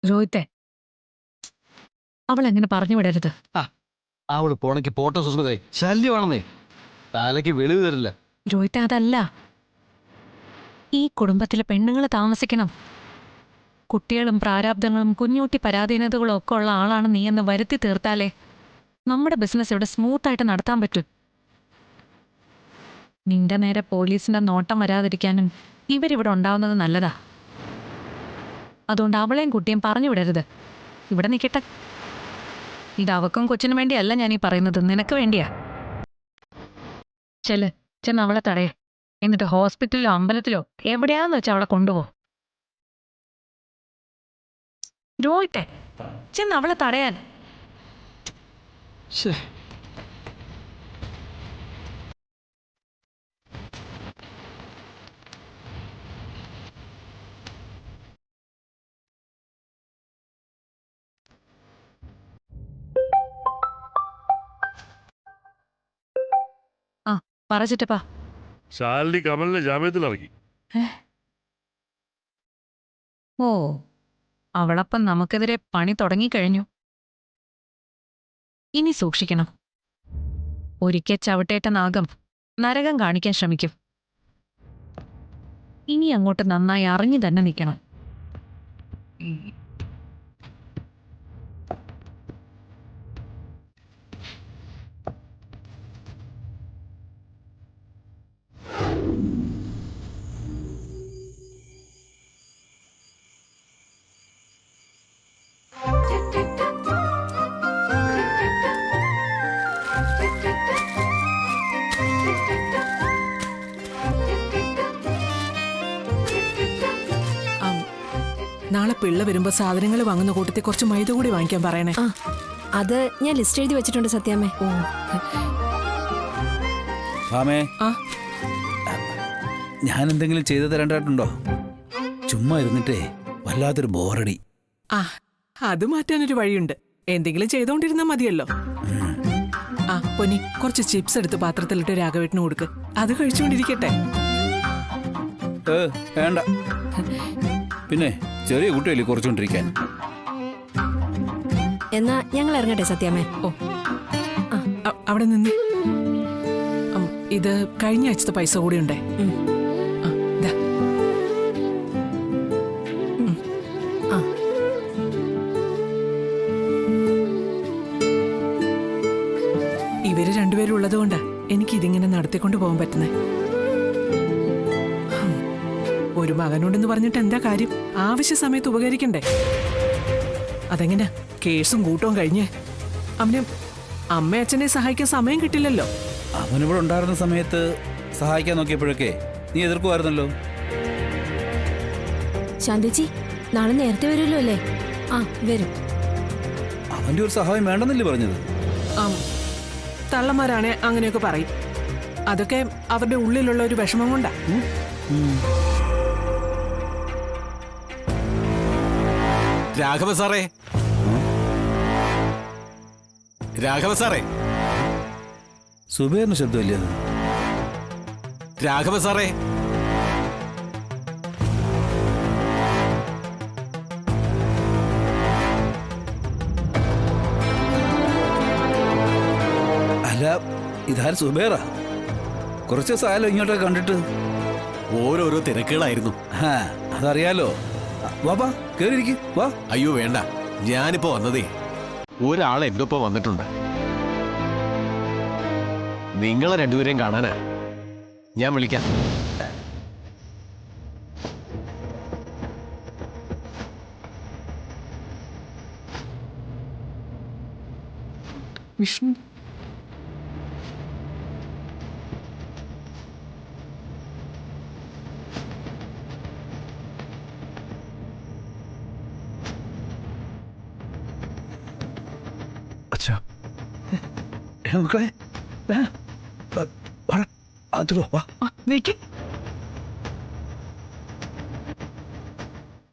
രോഹിത്തെ, അവൾ എങ്ങനെ പറഞ്ഞു വിടരുത്. അവള് പോണക്ക് പോട്ട സുസ്മിതേ, ശല്യമാണെന്നേ. തലയ്ക്ക് വെളിവ് തരില്ല. രോഹിത്തെ, അതല്ല. ഈ കുടുംബത്തിലെ പെണ്ണുങ്ങൾ താമസിക്കണം. കുട്ടികളും പ്രാരാബ്ദങ്ങളും കുഞ്ഞൂട്ടി പരാധീനതകളും ഒക്കെ ഉള്ള ആളാണ് നീ എന്ന് വരുത്തി തീർത്താലേ നമ്മുടെ ബിസിനസ് ഇവിടെ സ്മൂത്തായിട്ട് നടത്താൻ പറ്റും. നിന്റെ നേരെ പോലീസിന്റെ നോട്ടം വരാതിരിക്കാനും ഇവരിവിടെ ഉണ്ടാവുന്നത് നല്ലതാ. അതുകൊണ്ട് അവളെയും കുട്ടിയും പറഞ്ഞു വിടരുത്. ഇവിടെ നിൽക്കട്ടെ. ഇത് അവക്കും കൊച്ചിനും വേണ്ടിയല്ല ഞാനീ പറയുന്നത്, നിനക്ക് വേണ്ടിയാ. ചെന്ന് അവളെ തടയേ. എന്നിട്ട് ഹോസ്പിറ്റലിലോ അമ്പലത്തിലോ എവിടെയാന്ന് വെച്ചാൽ അവളെ കൊണ്ടുപോ. രോഹിത്തെ, ചെന്ന് അവളെ തടയാൻ. പറച്ചിട്ടപ്പാ. ശാലിനി കമലിനെ ജാമ്യത്തിൽ ഇറക്കി. ഓ, അവളപ്പം നമുക്കെതിരെ പണി തുടങ്ങിക്കഴിഞ്ഞു. ഇനി സൂക്ഷിക്കണം. ഒരിക്കൽ ചവിട്ടേറ്റ നാഗം നരകം കാണിക്കാൻ ശ്രമിക്കും. ഇനി അങ്ങോട്ട് നന്നായി അറിഞ്ഞു തന്നെ നിൽക്കണം. നാളെ പിള്ള വരുമ്പോ സാധനങ്ങൾ വാങ്ങുന്ന കൂട്ടത്തിൽ കുറച്ച് മൈദ കൂടി വാങ്ങിക്കാൻ പറയണേ. അത് ഞാൻ ലിസ്റ്റ് എഴുതി വെച്ചിട്ടുണ്ട് സത്യാമ്മേ. ഓ, ഞാൻ എന്തെങ്കിലും ചെയ്തു തരേണ്ടതായിട്ടുണ്ടോ? ചുമ്മാ ഇരുന്നിട്ടേ വല്ലാത്തൊരു ബോറടി. അത് മാറ്റാനൊരു വഴിയുണ്ട്. എന്തെങ്കിലും ചെയ്തോണ്ടിരുന്നാ മതിയല്ലോ. പൊന്നി, കുറച്ച് ചിപ്സ് എടുത്ത് പാത്രത്തിലിട്ട് രാഘവേട്ടന് കൊടുക്ക്. അത് കഴിച്ചുകൊണ്ടിരിക്കട്ടെ. വേണ്ട, പിന്നെ ചെറിയ കുട്ടിയല്ലേ കുറച്ചുകൊണ്ടിരിക്കാൻ. എന്നാ ഞങ്ങൾ ഇറങ്ങട്ടെ സത്യാമ്മേ. ഓ, അവിടെ നിന്ന്. ഇത് കഴിഞ്ഞ ആഴ്ചത്തെ പൈസ കൂടി ഉണ്ടേ. ഇവര് രണ്ടുപേരും ഉള്ളതുകൊണ്ടാ എനിക്ക് ഇതിങ്ങനെ നടത്തിക്കൊണ്ട് പോകാൻ പറ്റുന്നേ. ഒരു മകനോടെന്ന് പറഞ്ഞിട്ട് എന്താ കാര്യം? ആവശ്യ സമയത്ത് ഉപകരിക്കണ്ടേ? അതെങ്ങനെ കേസും കൂട്ടവും കഴിഞ്ഞ് അവന് അമ്മ അച്ഛനെ സഹായിക്കാൻ സമയം കിട്ടില്ലല്ലോ. അവനിവിടെ ഉണ്ടായിരുന്ന സമയത്ത് സഹായിക്കാൻ നോക്കിയപ്പോഴൊക്കെ നീ എതിർക്കുമായിരുന്നല്ലോ. ശാന്തിച്ചി, നാളെ നേരത്തെ വരുമല്ലോ അല്ലേ? വരും. അവന്റെ ഒരു സഹായം വേണ്ടെന്നല്ലേ പറഞ്ഞത്? തള്ളന്മാരാണെ അങ്ങനെയൊക്കെ പറയും. അതൊക്കെ അവരുടെ ഉള്ളിലുള്ള ഒരു വിഷമം കൊണ്ടാ. രാഘവ സാറേ, രാഘവ സാറേ. സുബേറിന്റെ ശബ്ദമല്ലേ അത്? രാഘവ സാറേ. അല്ല, ഇതാരും സുബേറാ? കുറച്ച് ദിവസമായാലോ ഇങ്ങോട്ടൊക്കെ കണ്ടിട്ട്. ഓരോരോ തിരക്കുകളായിരുന്നു. അതറിയാലോ. വാ, കേറിയിരിക്കും. വാ. അയ്യോ വേണ്ട, ഞാനിപ്പോ വന്നതേ ഒരാൾ എന്റെ ഒപ്പം വന്നിട്ടുണ്ട്. നിങ്ങളെ രണ്ടുപേരെയും കാണാനാ. ഞാൻ വിളിക്കാം. വിഷ്ണു,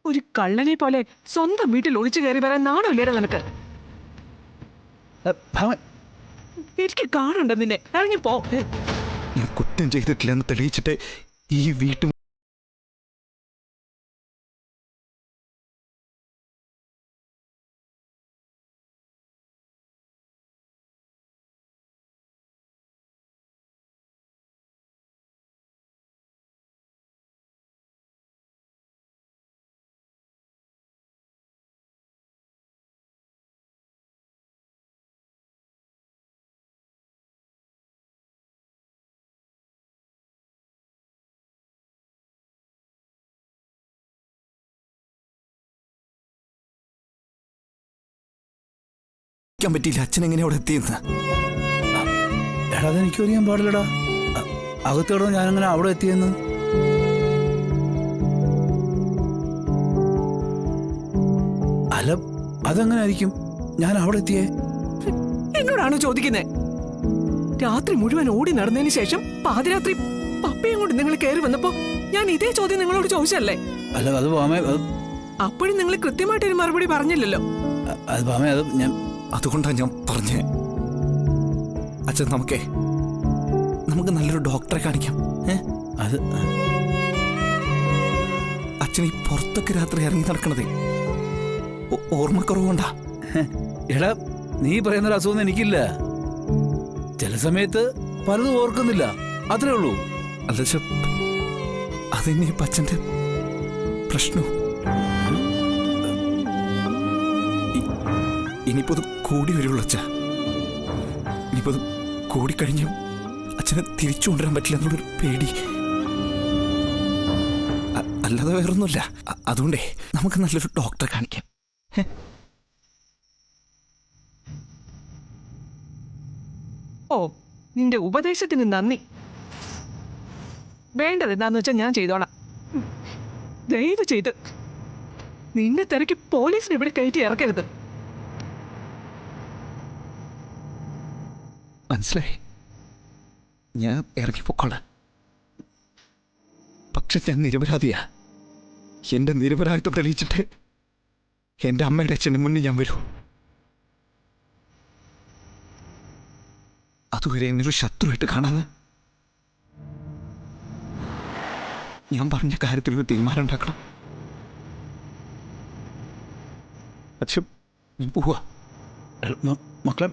ഒരു കള്ളനെ പോലെ സ്വന്തം വീട്ടിൽ ഒളിച്ചു കയറി വരാൻ നാണമില്ലേടാ നിനക്ക്? എനിക്ക് കാണണ്ട നിന്നെ. ഇറങ്ങിപ്പോ. കുറ്റം ചെയ്തിട്ടില്ലെന്ന് തെളിയിച്ചിട്ട് ഈ വീട്ടു ക്കാൻ പറ്റിയില്ല അച്ഛൻ എങ്ങനെ അവിടെ എത്തിയെന്ന്. എടാ അതെനിക്ക് അറിയാൻ പാടില്ലടാ. അകത്ത് കിടന്ന് ഞാനങ്ങനെ അവിടെ എത്തിയെന്ന്. അല്ല അതെങ്ങനെ ആയിരിക്കും ഞാൻ അവിടെ എത്തിയേ? എന്നോടാണ് ചോദിക്കുന്നേ? രാത്രി മുഴുവൻ ഓടി നടന്നതിന് ശേഷം പാതിരാത്രി പപ്പയും കൊണ്ട് നിങ്ങൾ കയറി വന്നപ്പോ ഞാൻ ഇതേ ചോദ്യം നിങ്ങളോട് ചോദിച്ചല്ലേ? അല്ല അത് പാമേ അപ്പോഴും നിങ്ങൾ കൃത്യമായിട്ടൊരു മറുപടി പറഞ്ഞില്ലല്ലോ. അത് പാമേ അത് ഞാൻ അതുകൊണ്ടാണ് ഞാൻ പറഞ്ഞേ അച്ഛൻ നമുക്ക് നല്ലൊരു ഡോക്ടറെ കാണിക്കാം. അത് അച്ഛൻ ഈ പുറത്തൊക്കെ രാത്രി ഇറങ്ങി നടക്കണതേ ഓർമ്മക്കുറവുകൊണ്ടാ. എടാ നീ പറയുന്നൊരു അസുഖം എനിക്കില്ല. ചില സമയത്ത് പലതും ഓർക്കുന്നില്ല, അത്രേ ഉള്ളൂ. അല്ല അതെന്നെ അച്ഛൻ്റെ പ്രശ്നം. ഇനിയിപ്പോ അത് കൂടി വരുള്ളൂ അച്ഛ. ഇനിയിപ്പോ അത് കൂടിക്കഴിഞ്ഞ് അച്ഛനെ തിരിച്ചു കൊണ്ടുവരാൻ പറ്റില്ല എന്നുള്ളൊരു പേടി, അല്ലാതെ വേറൊന്നുമില്ല. അതുകൊണ്ടേ നമുക്ക് നല്ലൊരു ഡോക്ടറെ കാണിക്കാം. ഓ, നിന്റെ ഉപദേശത്തിന് നന്ദി. വേണ്ടത് എന്താന്ന് വെച്ചാൽ ഞാൻ ചെയ്തോളാം. ദയവ് ചെയ്ത് നിന്നെ തിരക്കി പോലീസിനെ ഇവിടെ കയറ്റി ഇറക്കരുത്. മനസ്സിലായി, ഞാൻ ഇറങ്ങിപ്പോക്കോളാം. പക്ഷെ ഞാൻ നിരപരാധിയാ. എന്റെ നിരപരാധിത്വം തെളിയിച്ചിട്ട് എന്റെ അമ്മയുടെ അച്ഛൻ്റെ മുന്നിൽ ഞാൻ വരൂ. അതുവരെ എന്നൊരു ശത്രുവായിട്ട് കാണാതെ ഞാൻ പറഞ്ഞ കാര്യത്തിൽ ഒരു തീരുമാനം ഉണ്ടാക്കണം. അച്ഛൻ പോവാ. മക്കളെ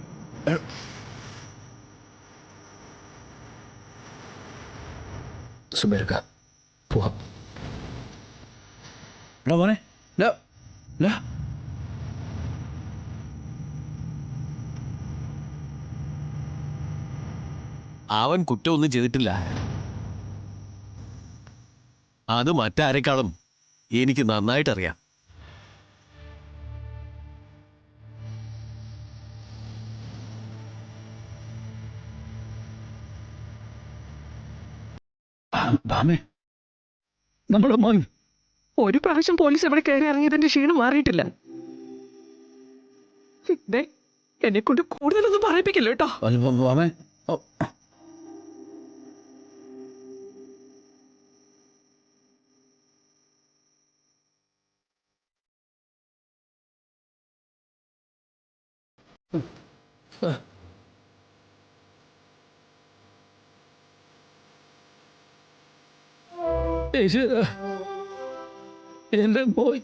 സുബേർക്ക പോവാം. എടാ മോനെ അവൻ കുറ്റമൊന്നും ചെയ്തിട്ടില്ല. അത് മറ്റാരെക്കാളും എനിക്ക് നന്നായിട്ടറിയാം. ബാമേ നമ്മുടെ മോൻ ഒരു പ്രാവശ്യം പോലീസ് ഇവിടെ കയറി ഇറങ്ങിയതിന്റെ ക്ഷീണം മാറിയിട്ടില്ല. എന്നെ കൊണ്ട് കൂടുതലൊന്നും പറയിപ്പിക്കില്ല കേട്ടോ. ബാമേ എന്റെ പോയി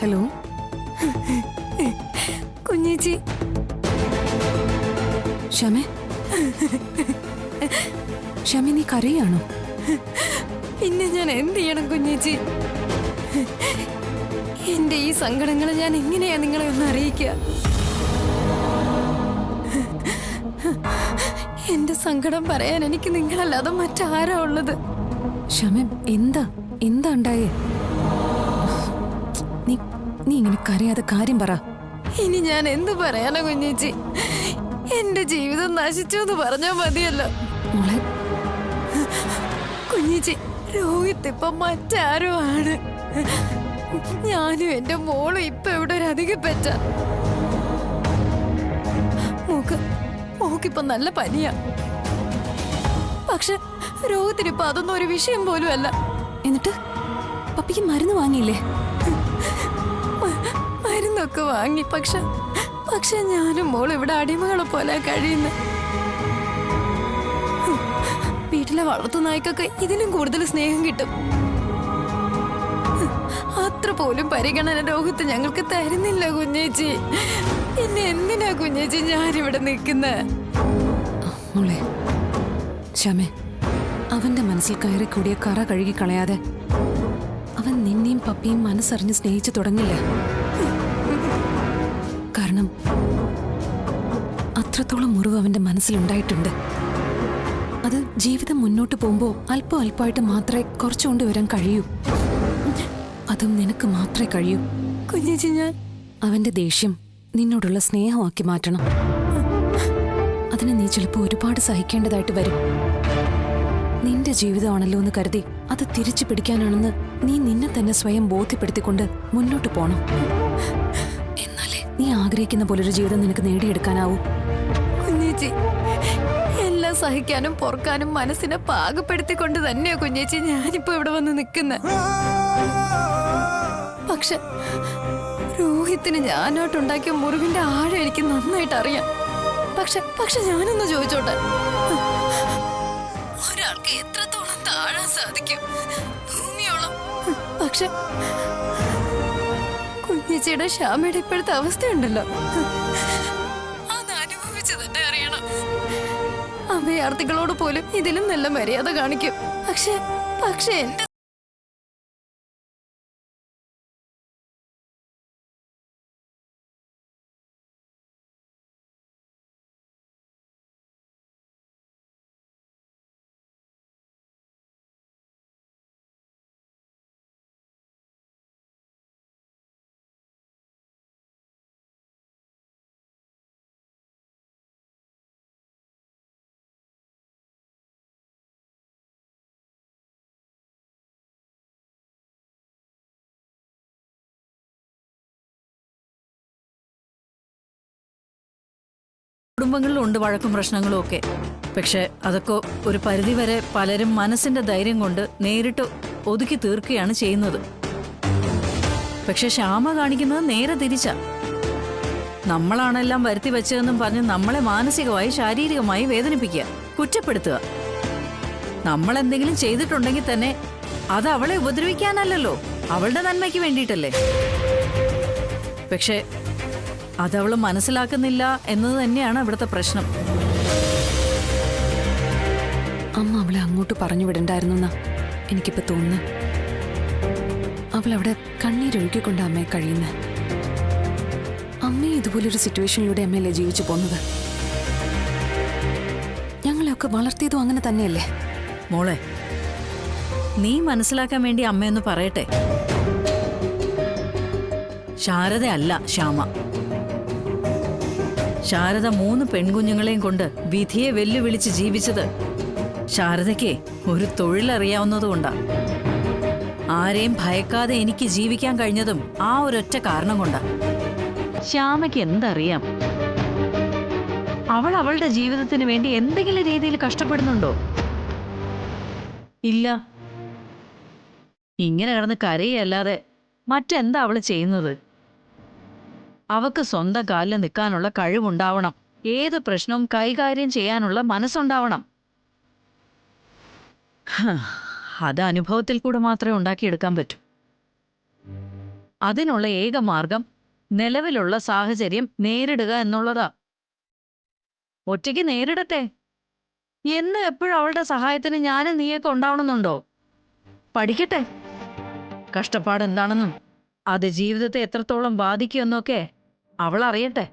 ഹലോ കുഞ്ഞേച്ചി. ക്ഷമ നീ കരയാണോ? പിന്നെ ഞാൻ എന്ത് ചെയ്യണം കുഞ്ഞേച്ചി? എന്റെ ഈ സങ്കടങ്ങൾ ഞാൻ എങ്ങനെയാ നിങ്ങളെ ഒന്ന് അറിയിക്കുക? എന്റെ സങ്കടം പറയാൻ എനിക്ക് നിങ്ങളല്ലാതെ മറ്റാരാ ഉള്ളത്? ക്ഷമ എന്താ ഉണ്ടായേ? നീ ഇങ്ങനെ കരയാതെ കാര്യം പറ. ഇനി ഞാൻ എന്ത് പറയാനാ കുഞ്ഞേച്ചി? എന്റെ ജീവിതം നശിച്ചു എന്ന് പറഞ്ഞാ മതിയല്ലോ. മോളെ കുഞ്ഞേച്ചി, രോഹിത് ഇപ്പൊ മറ്റാരോ ആണ്. ഞാനും എന്റെ മോളും ഇപ്പൊ ഇവിടെ ഒരു അധികം പെറ്റ. മോക്കിപ്പൊ നല്ല പനിയാ. പക്ഷെ രോഹിത്തിനിപ്പൊ അതൊന്നും ഒരു വിഷയം പോലും അല്ല. എന്നിട്ട് പപ്പിക്ക് മരുന്ന് വാങ്ങിയില്ലേ? മരുന്നൊക്കെ വാങ്ങി. പക്ഷെ ഞാനും മോളും ഇവിടെ അടിമകളെ പോലെ കഴിയുന്നു. വീട്ടിലെ വളർത്തു നായ്ക്കൊക്കെ ഇതിലും കൂടുതൽ സ്നേഹം കിട്ടും. ആ അത്ര പോലും പരിഗണന രോഹിത്ത് ഞങ്ങൾക്ക് തരുന്നില്ല കുഞ്ഞേച്ചി. പിന്നെ എന്തിനാ കുഞ്ഞേച്ചി ഞാനിവിടെ നിൽക്കുന്നത്? മോളെ ശ്യാമേ, അവന്റെ മനസ്സിൽ കയറിക്കൂടിയ കറ കഴുകി കളയാതെ അവൻ നിന്നെയും പപ്പിയും മനസ്സറിഞ്ഞ് സ്നേഹിച്ചു തുടങ്ങില്ല. കാരണം അത്രത്തോളം മുറിവ് അവന്റെ മനസ്സിലുണ്ടായിട്ടുണ്ട്. അത് ജീവിതം മുന്നോട്ട് പോകുമ്പോൾ അല്പം അല്പമായിട്ട് മാത്രമേ കുറച്ചുകൊണ്ട് വരാൻ കഴിയൂ. അതും നിനക്ക് മാത്രമേ കഴിയൂ. കുഞ്ഞേച്ചി, ഞാൻ അവന്റെ ദേഷ്യം നിന്നോടുള്ള സ്നേഹമാക്കി മാറ്റണം. അതിന് നീ ചിലപ്പോൾ ഒരുപാട് സഹിക്കേണ്ടതായിട്ട് വരും. നിന്റെ ജീവിതമാണല്ലോ എന്ന് കരുതി അത് തിരിച്ചു പിടിക്കാനാണെന്ന് നീ നിന്നെ തന്നെ സ്വയം ബോധ്യപ്പെടുത്തിക്കൊണ്ട് മുന്നോട്ട് പോണം. എന്നാലേ നീ ആഗ്രഹിക്കുന്ന പോലൊരു ജീവിതം നിനക്ക് നേടിയെടുക്കാനാവൂ. കുഞ്ഞേച്ചി, എല്ലാം സഹിക്കാനും പൊറുക്കാനും മനസ്സിനെ പാകപ്പെടുത്തിക്കൊണ്ട് തന്നെയാ കുഞ്ഞേച്ചി ഞാനിപ്പോ ഇവിടെ വന്ന് നിൽക്കുന്നത്. പക്ഷെ രോഹിത്തിന് ഞാനായിട്ടുണ്ടാക്കിയ മുറിവിന്റെ ആഴം എനിക്ക് നന്നായിട്ട് അറിയാം. പക്ഷെ ഞാനൊന്ന് ചോദിച്ചോട്ടെ, ഒരാൾക്ക് എത്രത്തോളം താഴാൻ സാധിക്കും? ഭൂമിയോളം. പക്ഷെ കുഞ്ഞേച്ചിയുടെ ശ്യാമയുടെ ഇപ്പോഴത്തെ അവസ്ഥയുണ്ടല്ലോ, അത് അനുഭവിച്ചു തന്നെ അറിയണം. അഭയാർത്ഥികളോട് പോലും ഇതിലും നല്ല മര്യാദ കാണിക്കും. പക്ഷെ എന്റെ കുടുംബങ്ങളിലുണ്ട് വഴക്കും പ്രശ്നങ്ങളും ഒക്കെ. പക്ഷെ അതൊക്കെ ഒരു പരിധിവരെ പലരും മനസ്സിന്റെ ധൈര്യം കൊണ്ട് നേരിട്ട് ഒതുക്കി തീർക്കുകയാണ് ചെയ്യുന്നത്. പക്ഷെ ശ്യാമ കാണിക്കുന്നത് നേരെ തിരിച്ചാ. നമ്മളാണെല്ലാം വരുത്തി വെച്ചതെന്നും പറഞ്ഞ് നമ്മളെ മാനസികമായി ശാരീരികമായി വേദനിപ്പിക്കുക, കുറ്റപ്പെടുത്തുക. നമ്മൾ എന്തെങ്കിലും ചെയ്തിട്ടുണ്ടെങ്കിൽ തന്നെ അത് അവളെ ഉപദ്രവിക്കാനല്ലല്ലോ, അവളുടെ നന്മയ്ക്ക് വേണ്ടിയിട്ടല്ലേ. പക്ഷെ അതവള് മനസ്സിലാക്കുന്നില്ല എന്നത് തന്നെയാണ് ഇവിടുത്തെ പ്രശ്നം. അമ്മ അവളെ അങ്ങോട്ട് പറഞ്ഞു വിടണ്ടായിരുന്നെന്നാ എനിക്കിപ്പോ തോന്നുന്നു. അവളവിടെ കണ്ണീരൊഴുക്കിക്കൊണ്ട് അമ്മയെ കഴിയുന്നത്. അമ്മയെ ഇതുപോലൊരു സിറ്റുവേഷനിലൂടെ അമ്മയല്ലേ ജീവിച്ചു പോന്നത്. ഞങ്ങളെയൊക്കെ വളർത്തിയതും അങ്ങനെ തന്നെയല്ലേ. മോളെ, നീ മനസ്സിലാക്കാൻ വേണ്ടി അമ്മയൊന്ന് പറയട്ടെ. ശാരദ അല്ല ശ്യാമ. ശാരദ 3 പെൺകുഞ്ഞുങ്ങളെയും കൊണ്ട് വിധിയെ വെല്ലുവിളിച്ച് ജീവിച്ചത് ശാരദയ്ക്ക് ഒരു തൊഴിലറിയാവുന്നതുകൊണ്ടാ. ആരെയും ഭയക്കാതെ എനിക്ക് ജീവിക്കാൻ കഴിഞ്ഞതും ആ ഒരൊറ്റ കാരണം കൊണ്ടാ. ശ്യാമയ്ക്ക് എന്തറിയാം? അവൾ അവളുടെ ജീവിതത്തിന് വേണ്ടി എന്തെങ്കിലും രീതിയിൽ കഷ്ടപ്പെടുന്നുണ്ടോ? ഇല്ല. ഇങ്ങനെ കിടന്ന് കരയല്ലാതെ മറ്റെന്താ അവള് ചെയ്യുന്നത്? അവക്ക് സ്വന്തം കാലിൽ നിൽക്കാനുള്ള കഴിവുണ്ടാവണം. ഏത് പ്രശ്നവും കൈകാര്യം ചെയ്യാനുള്ള മനസ്സുണ്ടാവണം. അത് അനുഭവത്തിൽ കൂടെ മാത്രമേ ഉണ്ടാക്കിയെടുക്കാൻ പറ്റൂ. അതിനുള്ള ഏക മാർഗം നിലവിലുള്ള സാഹചര്യം നേരിടുക എന്നുള്ളതാ. ഒറ്റയ്ക്ക് നേരിടട്ടെ. എന്ന് എപ്പോഴും അവളുടെ സഹായത്തിന് ഞാനും നീയൊക്കെ ഉണ്ടാവണമെന്നുണ്ടോ? പഠിക്കട്ടെ. കഷ്ടപ്പാട് എന്താണെന്നും അത് ജീവിതത്തെ എത്രത്തോളം ബാധിക്കുമെന്നൊക്കെ അവൾ അറിയട്ടെ.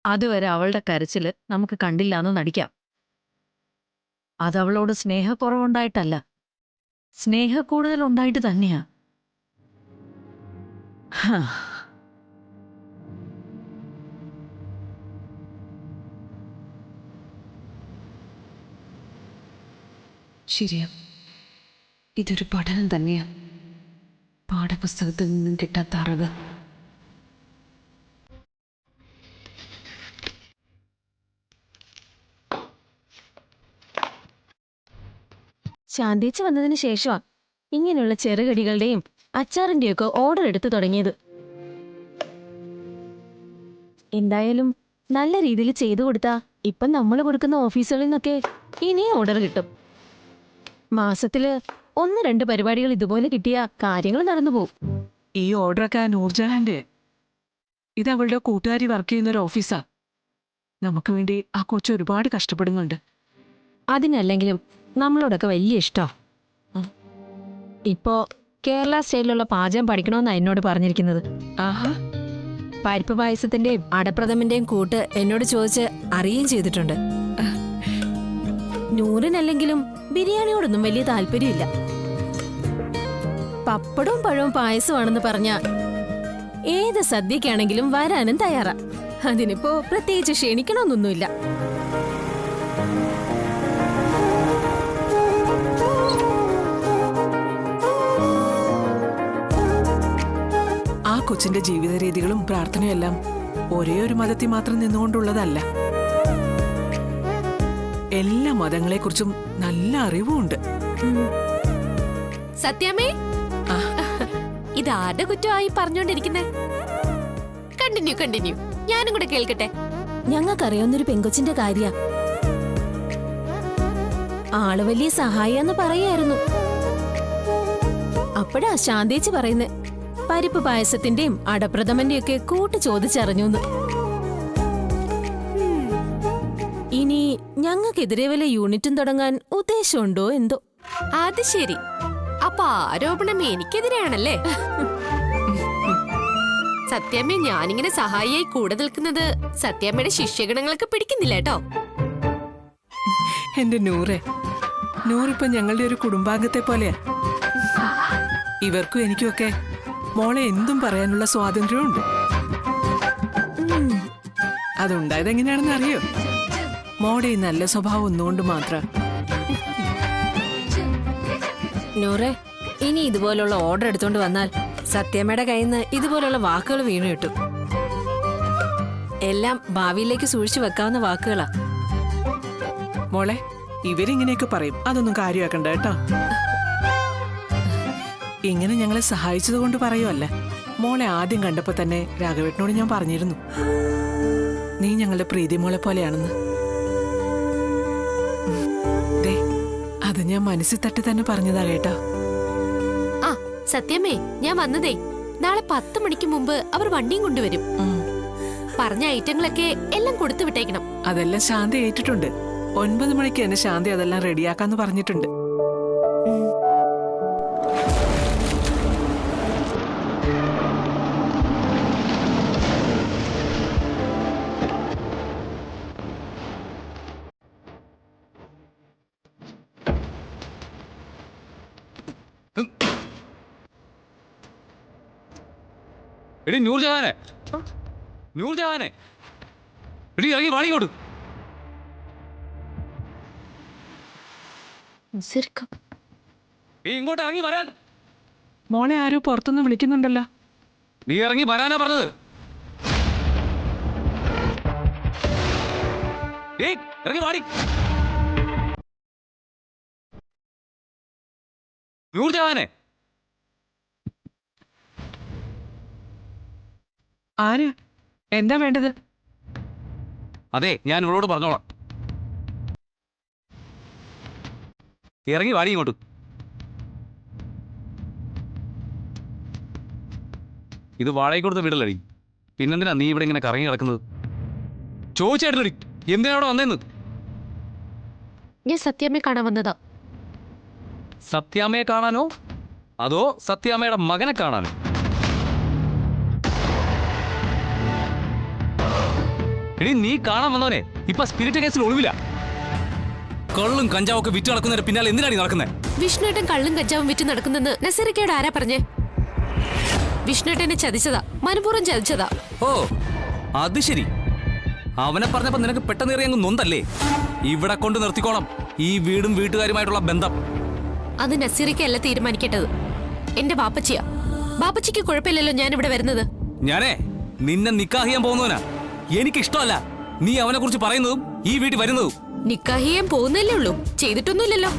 അതുവരെ അവളുടെ കരച്ചില് നമുക്ക് കണ്ടില്ലാന്ന് നടിക്കാം. അതവളോട് സ്നേഹക്കുറവുണ്ടായിട്ടല്ല, സ്നേഹക്കൂടുതൽ ഉണ്ടായിട്ട് തന്നെയാ. ശരിയാ, ഇതൊരു പഠനം തന്നെയാ. പാഠപുസ്തകത്തിൽ നിന്നും കിട്ടാത്ത അറിവ്. ശാന്തിച്ച് വന്നതിന് ശേഷമാ ഇങ്ങനെയുള്ള ചെറുകടികളുടെയും അച്ചാറിന്റെയൊക്കെ ഓർഡർ എടുത്തു തുടങ്ങിയത്. എന്തായാലും നല്ല രീതിയിൽ ചെയ്തു കൊടുത്താ ഇപ്പം നമ്മൾ കൊടുക്കുന്ന ഓഫീസുകളിൽ നിന്നൊക്കെ ഇനിയും ഓർഡർ കിട്ടും. മാസത്തില് ഒന്ന് രണ്ട് പരിപാടികൾ ഇതുപോലെ കിട്ടിയ കാര്യങ്ങൾ നടന്നു പോകും. ഈ ഓർഡറൊക്കെ നൂർജഹാന്റെ. ഇത് അവളുടെ കൂട്ടുകാരി വർക്ക് ചെയ്യുന്ന ഒരു ഓഫീസാ. നമുക്ക് വേണ്ടി ആ കൊച്ചു ഒരുപാട് കഷ്ടപ്പെടുന്നുണ്ട്. അതിനല്ലെങ്കിലും നമ്മളോടൊക്കെ വലിയ ഇഷ്ടോ. ഇപ്പോ കേരള സ്റ്റൈലിലുള്ള പാചകം പഠിക്കണമെന്നാണ് എന്നോട് പറഞ്ഞിരിക്കുന്നത്. ആഹാ, പരിപ്പ് പായസത്തിന്റെയും അടപ്രഥമന്റെയും കൂട്ട് എന്നോട് ചോദിച്ച് അറിയുകയും ചെയ്തിട്ടുണ്ട്. നൂറിനല്ലെങ്കിലും ബിരിയാണിയോടൊന്നും വലിയ താല്പര്യമില്ല. പപ്പടവും പഴവും പായസമാണെന്ന് പറഞ്ഞ ഏത് സദ്യക്കാണെങ്കിലും വരാനും തയ്യാറാ. അതിനിപ്പോ പ്രത്യേകിച്ച് ക്ഷണിക്കണമെന്നൊന്നുമില്ല. ആ കൊച്ചിന്റെ ജീവിത രീതികളും പ്രാർത്ഥനയും എല്ലാം ഒരേ ഒരു മതത്തിൽ മാത്രം നിന്നുകൊണ്ടുള്ളതല്ല. എല്ലാ മതങ്ങളെക്കുറിച്ചും നല്ല അറിവുമുണ്ട്. സത്യമേ, ഇത് ആരുടെ കുറ്റമായി പറഞ്ഞോണ്ടിരിക്കുന്നേ? കണ്ടിന്യൂ ഞാനും കൂടെ കേൾക്കട്ടെ. ഞങ്ങൾക്കറിയാവുന്നൊരു പെങ്കൊച്ചിന്റെ കാര്യ. ആള് വലിയ സഹായാന്ന് പറയായിരുന്നു. അപ്പോഴാ ശാന്തേച്ചി പറയുന്നേ പരിപ്പ് പായസത്തിന്റെയും അടപ്രഥമന്റെയും ഒക്കെ കൂട്ട് ചോദിച്ചറിഞ്ഞു. ഇനി ഞങ്ങൾക്കെതിരെ വല്ല യൂണിറ്റും തുടങ്ങാൻ ഉദ്ദേശമുണ്ടോ എന്തോ. അത് ശരി, അപ്പൊ ആരോപണം എനിക്കെതിരെയാണല്ലേ? സത്യാമ്മ, ഞാനിങ്ങനെ സഹായിയായി കൂടെ നിൽക്കുന്നത് സത്യാമ്മയുടെ ശിഷ്യഗണങ്ങൾക്ക് പിടിക്കുന്നില്ല കേട്ടോ. എന്റെ നൂറിപ്പൊ ഞങ്ങളുടെ ഒരു കുടുംബാംഗത്തെ പോലെയാ. ഇവർക്കും എനിക്കുമൊക്കെ മോളെ എന്തും പറയാനുള്ള സ്വാതന്ത്ര്യമുണ്ട്. അതുണ്ടായത് എങ്ങനെയാണെന്ന് അറിയോ? മോടെ ഈ നല്ല സ്വഭാവം ഒന്നുകൊണ്ട് മാത്രം. നൂറെ, ഇനി ഇതുപോലുള്ള ഓർഡർ എടുത്തോണ്ട് വന്നാൽ സത്യമ്മയുടെ കയ്യിൽ നിന്ന് ഇതുപോലുള്ള വാക്കുകൾ വീണു കിട്ടും. എല്ലാം ഭാവിയിലേക്ക് സൂക്ഷിച്ചു വെക്കാവുന്ന വാക്കുകളാ. മോളെ, ഇവരിങ്ങനെയൊക്കെ പറയും, അതൊന്നും കാര്യമാക്കണ്ട കേട്ടോ. ഇങ്ങനെ ഞങ്ങളെ സഹായിച്ചത് കൊണ്ട് പറയുമല്ല. മോളെ ആദ്യം കണ്ടപ്പോ തന്നെ രാഘവേട്ടനോട് ഞാൻ പറഞ്ഞിരുന്നു, നീ ഞങ്ങളുടെ പ്രീതി മോളെ പോലെയാണെന്ന്. അത് ഞാൻ മനസ്സിൽ തട്ടി തന്നെ പറഞ്ഞതാ കേട്ടോ. ആ സത്യമേ, ഞാൻ വന്നതേ നാളെ 10 മണിക്ക് മുമ്പ് അവർ വണ്ടിയും കൊണ്ടുവരും. പറഞ്ഞ ഐറ്റങ്ങളൊക്കെ എല്ലാം കൊടുത്തു വിട്ടേക്കണം. അതെല്ലാം ശാന്തി ഏറ്റിട്ടുണ്ട്. 9 മണിക്ക് തന്നെ ശാന്തി അതെല്ലാം റെഡിയാക്കാന്ന് പറഞ്ഞിട്ടുണ്ട്. എടി നൂർജഹാനെ, എടി ഇറങ്ങി വാണിങ്ങോട്ട്. ഇങ്ങോട്ട് ഇറങ്ങി വരാൻ. മോളെ ആരോ പുറത്തുനിന്ന് വിളിക്കുന്നുണ്ടല്ലോ. നീ ഇറങ്ങി വരാനാ പറഞ്ഞത്. ഇറങ്ങി വാടി. നൂർജഹാനെ, ആര്? എന്താ വേണ്ടത്? അതെ, ഞാൻ ഇവളോട് പറഞ്ഞോളാം. ഇറങ്ങി വാടി ഇങ്ങോട്ട്. ഇത് വാടകയ്ക്ക് വിടലടി. പിന്നെന്തിനാ നീ ഇവിടെ ഇങ്ങനെ കറങ്ങി കിടക്കുന്നത്? ചോദിച്ചായിട്ടടി, എന്തിനാ അവിടെ വന്നേന്ന്? ഞാൻ സത്യാമ്മയെ കാണാൻ വന്നതാ. സത്യാമ്മയെ കാണാനോ അതോ സത്യാമ്മയുടെ മകനെ കാണാനോ? എടി, നീ കാണാൻ വന്നവനെ ഇപ്പൊ സ്പിരിറ്റ് കേസിൽ ഒളിവില്ല. കള്ളും കഞ്ചാവൊക്കെ വിറ്റ് നടക്കുന്നതിന് പിന്നാലെ എന്തിനാണ് നടക്കുന്നത്? വിഷ്ണുട്ടൻ കള്ളും കഞ്ചാവും വിറ്റ് നടക്കുന്നെന്ന് നസീറക്കയോട് ആരാ പറഞ്ഞേ? വിഷ്ണുട്ടനെ ചതിച്ചതാ, മനഃപൂർവ്വം ചതിച്ചതാ. ഓ, അത് ശരി. അവനെ പറഞ്ഞപ്പോ നിനക്ക് പെട്ടെന്ന് അങ്ങ് നൊന്തല്ലേ? ഇവിടെ കൊണ്ട് നിർത്തിക്കോണം ഈ വീടും വീട്ടുകാരുമായിട്ടുള്ള ബന്ധം. അത് നസീറക്കല്ല തീരുമാനിക്കേണ്ടത്, എന്റെ ബാപ്പച്ചിയാ. ബാപ്പച്ചിക്ക് കുഴപ്പമില്ലല്ലോ ഞാൻ ഇവിടെ വരുന്നത്. ഞാനേ നിന്നെ നിക്കാഹ് ചെയ്യാൻ പോകുന്നവനാ. എനിക്കിഷ്ടമല്ല നീ അവനെ കുറിച്ച് പറയുന്നതും ഈ വീട്ടിൽ വരുന്നതും. നിക്കാഹ് ചെയ്യാൻ പോകുന്നല്ലേ ഉള്ളൂ, ചെയ്തിട്ടൊന്നുമില്ലല്ലോ.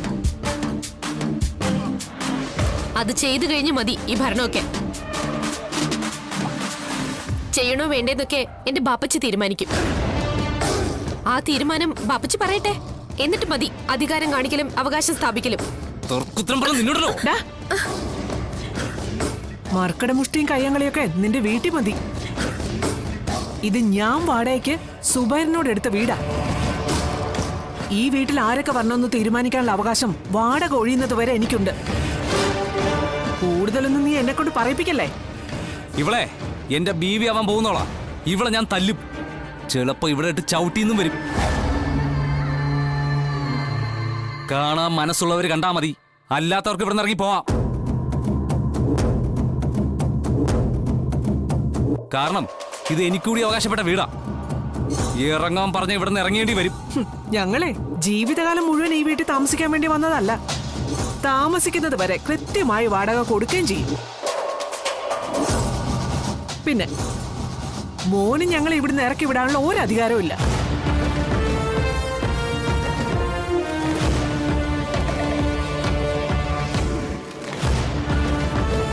അത് ചെയ്തു കഴിഞ്ഞ് മതി ഈ ഭരണമൊക്കെ. ചെയ്യണോ വേണ്ടേന്നൊക്കെ എന്റെ ബാപ്പച്ചി തീരുമാനിക്കും. ആ തീരുമാനം ബാപ്പച്ചി പറയട്ടെ, എന്നിട്ട് മതി അധികാരം കാണിക്കലും അവകാശം സ്ഥാപിക്കലും. തർക്കുത്തരം പറഞ്ഞ് നിന്നോടല്ലോ. ഡാ. മർക്കട മുഷ്ടിയും കയ്യങ്ങളിയൊക്കെ നിന്റെ വീട്ടിൽ മതി. ഇത് ഞാൻ വാടകയ്ക്ക് സുബൈറിനോട് എടുത്ത വീടാ. ഈ വീട്ടിൽ ആരൊക്കെ വരണമെന്ന് തീരുമാനിക്കാനുള്ള അവകാശം വാടക ഒഴിയുന്നത് വരെ എനിക്കുണ്ട്. കൂടുതലൊന്നും നീ എന്നെ കൊണ്ട് പറയിപ്പിക്കല്ലേ. ഇവളെ എന്റെ ബീവി ആവാൻ പോകുന്നോളാ. ഇവളെ ഞാൻ തല്ലും. ചിലപ്പോ ഇവിടെ ഇട്ട് ചവിട്ടിന്നും വരും. കാണാൻ മനസ്സുള്ളവർ കണ്ടാ മതി, അല്ലാത്തവർക്ക് ഇവിടെ നിന്ന് ഇറങ്ങി പോവാം. കാരണം ഇത് എനിക്കൂടി അവകാശപ്പെട്ട വീടാ. ഇറങ്ങാൻ പറഞ്ഞ ഇവിടെ നിന്ന് ഇറങ്ങേണ്ടി വരും. ഞങ്ങളെ ജീവിതകാലം മുഴുവൻ ഈ വീട്ടിൽ താമസിക്കാൻ വേണ്ടി വന്നതല്ല. താമസിക്കുന്നത് വരെ കൃത്യമായി വാടക കൊടുക്കുകയും ചെയ്യും. പിന്നെ മോന് ഞങ്ങൾ ഇവിടുന്ന് ഇറക്കി വിടാനുള്ള ഒരു അധികാരവും ഇല്ല.